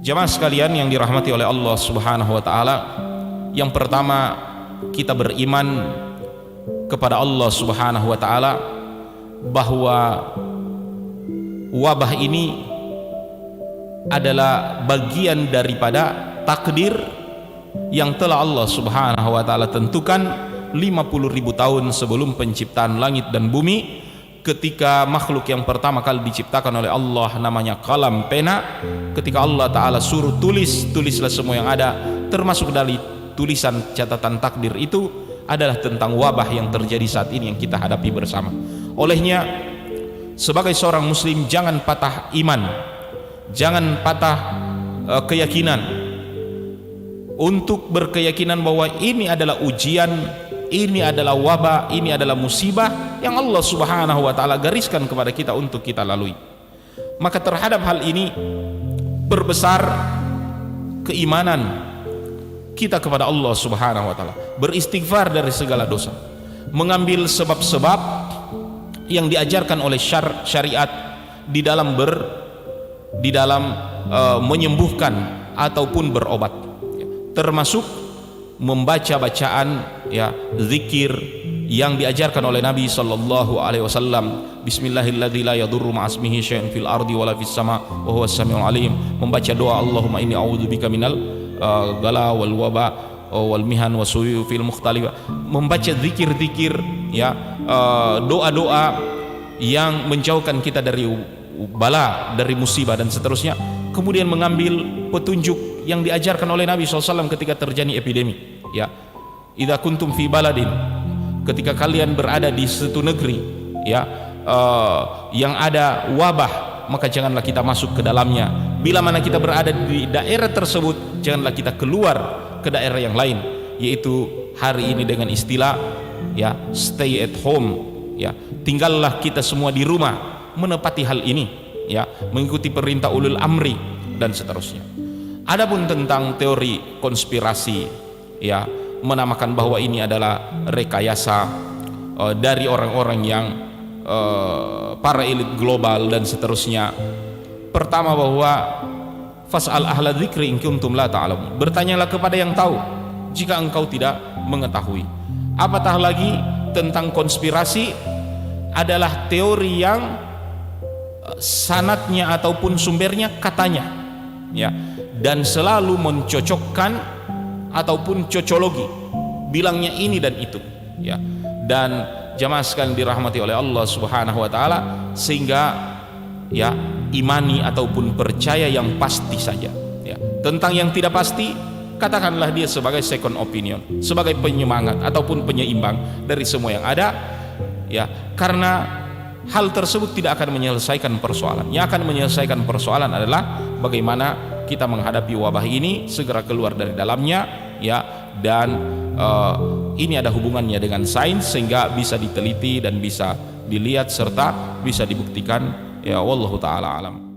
Jamaah sekalian yang dirahmati oleh Allah Subhanahu wa taala, yang pertama kita beriman kepada Allah Subhanahu wa taala bahwa wabah ini adalah bagian daripada takdir yang telah Allah Subhanahu wa taala tentukan 50.000 tahun sebelum penciptaan langit dan bumi, ketika makhluk yang pertama kali diciptakan oleh Allah namanya kalam, pena. Ketika Allah Ta'ala suruh tulislah semua yang ada, termasuk dari tulisan catatan takdir itu adalah tentang wabah yang terjadi saat ini yang kita hadapi bersama. Olehnya sebagai seorang muslim jangan patah iman, jangan patah keyakinan untuk berkeyakinan bahwa ini adalah ujian, ini adalah wabah, ini adalah musibah yang Allah Subhanahu wa taala gariskan kepada kita untuk kita lalui. Maka terhadap hal ini berbesar keimanan kita kepada Allah Subhanahu wa taala, beristighfar dari segala dosa, mengambil sebab-sebab yang diajarkan oleh syariat di dalam menyembuhkan ataupun berobat, termasuk membaca bacaan zikir yang diajarkan oleh Nabi sallallahu alaihi wasallam. Bismillahilladzi la yadurru ma'asmihi syai'un fil ardi wala fis sama wa huwas samiul alim. Membaca doa Allahumma inni a'udzubika minal ghala wal waba wal mihan wasu'i fil mukhtalif. Membaca zikir-zikir doa-doa yang menjauhkan kita dari bala, dari musibah dan seterusnya. Kemudian mengambil petunjuk yang diajarkan oleh Nabi SAW ketika terjadi epidemi. Idza kuntum fi baladin, ketika kalian berada di suatu negeri yang ada wabah, maka janganlah kita masuk ke dalamnya. Bila mana kita berada di daerah tersebut, janganlah kita keluar ke daerah yang lain, yaitu hari ini dengan istilah stay at home. Tinggallah kita semua di rumah, menepati hal ini, mengikuti perintah ulul amri dan seterusnya. Adapun tentang teori konspirasi, menamakan bahwa ini adalah rekayasa dari orang-orang yang para elit global dan seterusnya. Pertama, bahwa fas'al ahla dzikri in kuntum la ta'lamun, bertanyalah kepada yang tahu jika engkau tidak mengetahui. Apatah lagi tentang konspirasi adalah teori yang sanadnya ataupun sumbernya katanya, dan selalu mencocokkan ataupun cocologi, bilangnya ini dan itu, dan jamaah sekalian dirahmati oleh Allah Subhanahu wa taala, sehingga imani ataupun percaya yang pasti saja. Tentang yang tidak pasti, katakanlah dia sebagai second opinion, sebagai penyemangat ataupun penyeimbang dari semua yang ada, karena hal tersebut tidak akan menyelesaikan persoalan. Yang akan menyelesaikan persoalan adalah bagaimana kita menghadapi wabah ini, segera keluar dari dalamnya, dan ini ada hubungannya dengan sains sehingga bisa diteliti dan bisa dilihat serta bisa dibuktikan. Wallahu taala alam.